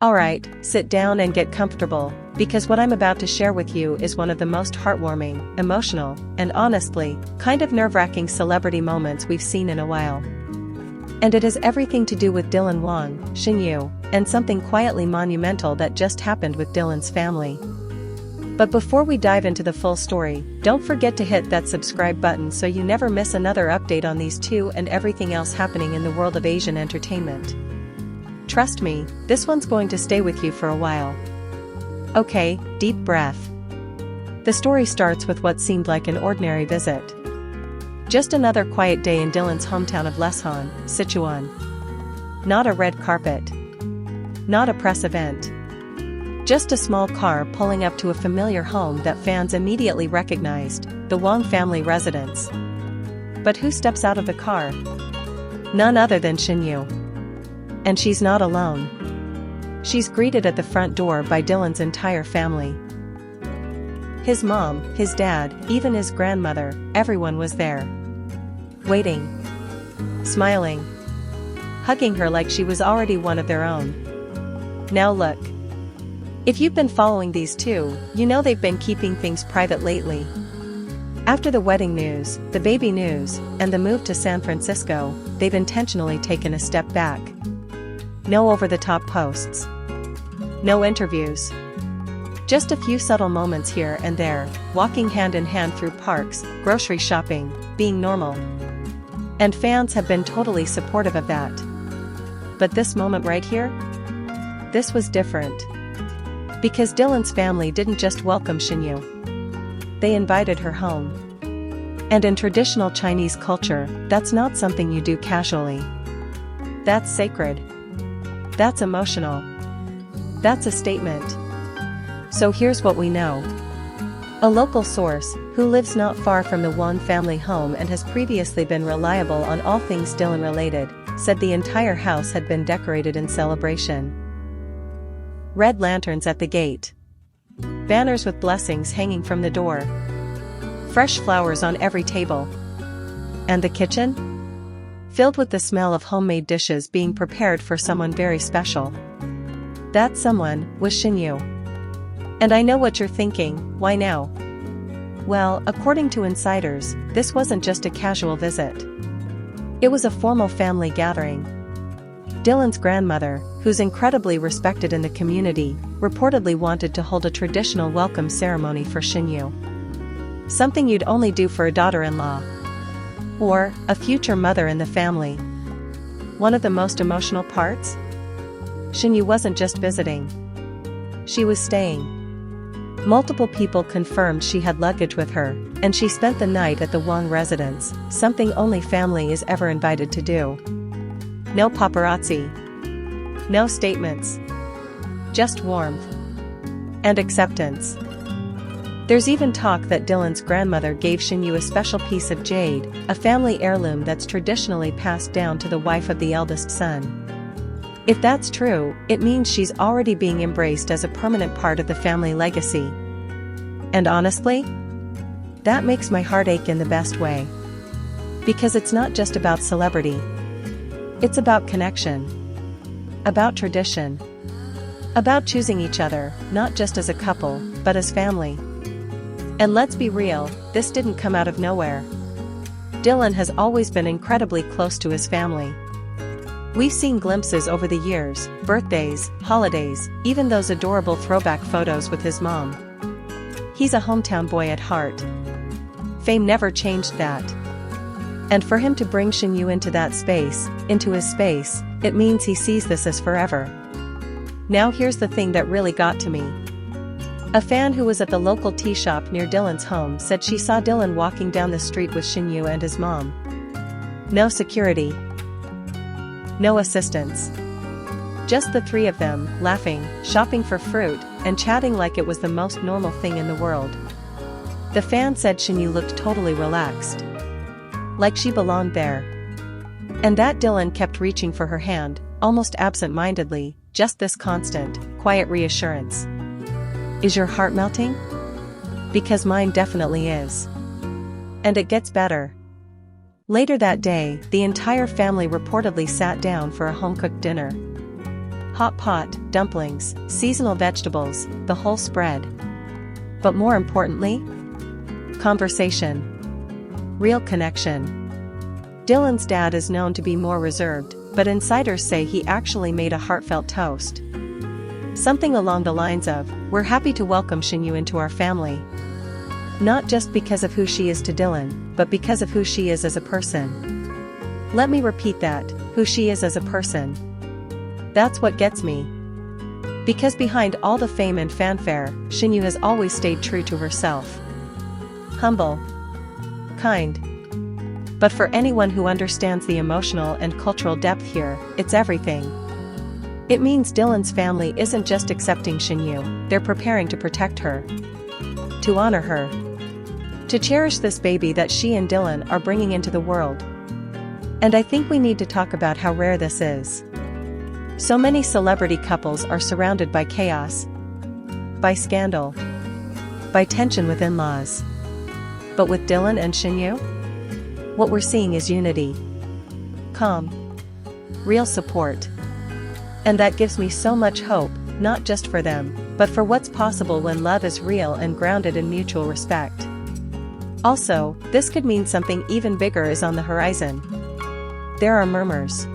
Alright, sit down and get comfortable, because what I'm about to share with you is one of the most heartwarming, emotional, and honestly, kind of nerve-wracking celebrity moments we've seen in a while. And it has everything to do with Dylan Wang, Shen Yue, and something quietly monumental that just happened with Dylan's family. But before we dive into the full story, don't forget to hit that subscribe button so you never miss another update on these two and everything else happening in the world of Asian entertainment. Trust me, this one's going to stay with you for a while. Okay, deep breath. The story starts with what seemed like an ordinary visit. Just another quiet day in Dylan's hometown of Leshan, Sichuan. Not a red carpet. Not a press event. Just a small car pulling up to a familiar home that fans immediately recognized, the Wang family residence. But who steps out of the car? None other than Shen Yue. And she's not alone. She's greeted at the front door by Dylan's entire family. His mom, his dad, even his grandmother, everyone was there. Waiting. Smiling. Hugging her like she was already one of their own. Now look. If you've been following these two, you know they've been keeping things private lately. After the wedding news, the baby news, and the move to San Francisco, they've intentionally taken a step back. No over-the-top posts. No interviews. Just a few subtle moments here and there, walking hand in hand through parks, grocery shopping, being normal. And fans have been totally supportive of that. But this moment right here? This was different. Because Dylan's family didn't just welcome Shen Yue. They invited her home. And in traditional Chinese culture, that's not something you do casually. That's sacred. That's emotional. That's a statement. So here's what we know. A local source, who lives not far from the Wang family home and has previously been reliable on all things Dylan related, said the entire house had been decorated in celebration. Red lanterns at the gate. Banners with blessings hanging from the door. Fresh flowers on every table. And the kitchen? Filled with the smell of homemade dishes being prepared for someone very special. That someone was Shen Yue. And I know what you're thinking, why now? Well, according to insiders, this wasn't just a casual visit. It was a formal family gathering. Dylan's grandmother, who's incredibly respected in the community, reportedly wanted to hold a traditional welcome ceremony for Shen Yue. Something you'd only do for a daughter-in-law. Or, a future mother in the family. One of the most emotional parts? Shen Yue wasn't just visiting. She was staying. Multiple people confirmed she had luggage with her, and she spent the night at the Wang residence, something only family is ever invited to do. No paparazzi. No statements. Just warmth. And acceptance. There's even talk that Dylan's grandmother gave Shen Yue a special piece of jade, a family heirloom that's traditionally passed down to the wife of the eldest son. If that's true, it means she's already being embraced as a permanent part of the family legacy. And honestly, that makes my heart ache in the best way. Because it's not just about celebrity. It's about connection. About tradition. About choosing each other, not just as a couple, but as family. And let's be real, this didn't come out of nowhere. Dylan has always been incredibly close to his family. We've seen glimpses over the years, birthdays, holidays, even those adorable throwback photos with his mom. He's a hometown boy at heart. Fame never changed that. And for him to bring Shen Yue into that space, into his space, it means he sees this as forever. Now here's the thing that really got to me. A fan who was at the local tea shop near Dylan's home said she saw Dylan walking down the street with Shen Yue and his mom. No security. No assistants. Just the three of them, laughing, shopping for fruit, and chatting like it was the most normal thing in the world. The fan said Shen Yue looked totally relaxed. Like she belonged there. And that Dylan kept reaching for her hand, almost absent-mindedly, just this constant, quiet reassurance. Is your heart melting? Because mine definitely is. And it gets better. Later that day, the entire family reportedly sat down for a home-cooked dinner. Hot pot, dumplings, seasonal vegetables, the whole spread. But more importantly, conversation. Real connection. Dylan's dad is known to be more reserved, but insiders say he actually made a heartfelt toast. Something along the lines of, "We're happy to welcome Shen Yue into our family. Not just because of who she is to Dylan, but because of who she is as a person." Let me repeat that, who she is as a person. That's what gets me. Because behind all the fame and fanfare, Shen Yue has always stayed true to herself. Humble. Kind. But for anyone who understands the emotional and cultural depth here, it's everything. It means Dylan's family isn't just accepting Shen Yue, they're preparing to protect her. To honor her. To cherish this baby that she and Dylan are bringing into the world. And I think we need to talk about how rare this is. So many celebrity couples are surrounded by chaos, by scandal, by tension with in-laws. But with Dylan and Shen Yue, what we're seeing is unity, calm, real support. And that gives me so much hope, not just for them, but for what's possible when love is real and grounded in mutual respect. Also, this could mean something even bigger is on the horizon. There are murmurs.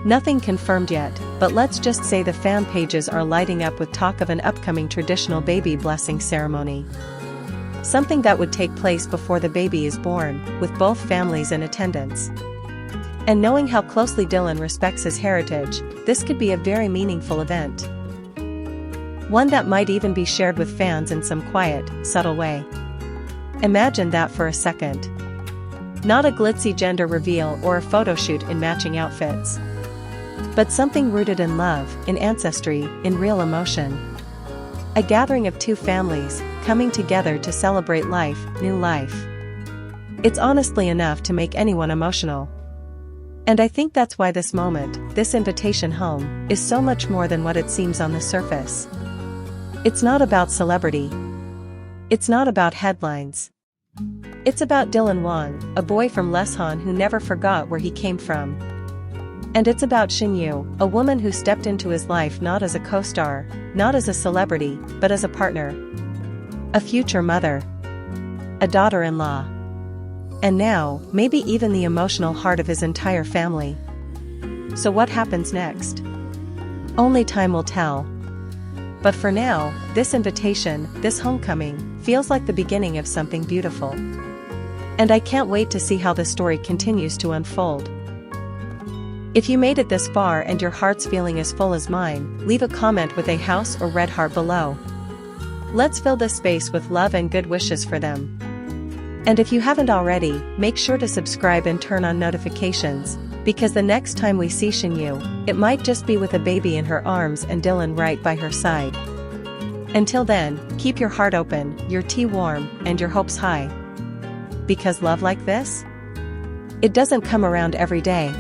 Nothing confirmed yet, but let's just say the fan pages are lighting up with talk of an upcoming traditional baby blessing ceremony. Something that would take place before the baby is born, with both families in attendance. And knowing how closely Dylan respects his heritage, this could be a very meaningful event. One that might even be shared with fans in some quiet, subtle way. Imagine that for a second. Not a glitzy gender reveal or a photo shoot in matching outfits. But something rooted in love, in ancestry, in real emotion. A gathering of two families, coming together to celebrate life, new life. It's honestly enough to make anyone emotional. And I think that's why this moment, this invitation home, is so much more than what it seems on the surface. It's not about celebrity. It's not about headlines. It's about Dylan Wang, a boy from Leshan who never forgot where he came from. And it's about Shen Yue, a woman who stepped into his life not as a co-star, not as a celebrity, but as a partner. A future mother. A daughter-in-law. And now, maybe even the emotional heart of his entire family. So what happens next? Only time will tell. But for now, this invitation, this homecoming, feels like the beginning of something beautiful. And I can't wait to see how the story continues to unfold. If you made it this far and your heart's feeling as full as mine, leave a comment with a house or red heart below. Let's fill this space with love and good wishes for them. And if you haven't already, make sure to subscribe and turn on notifications, because the next time we see Shen Yue, it might just be with a baby in her arms and Dylan right by her side. Until then, keep your heart open, your tea warm, and your hopes high. Because love like this? It doesn't come around every day.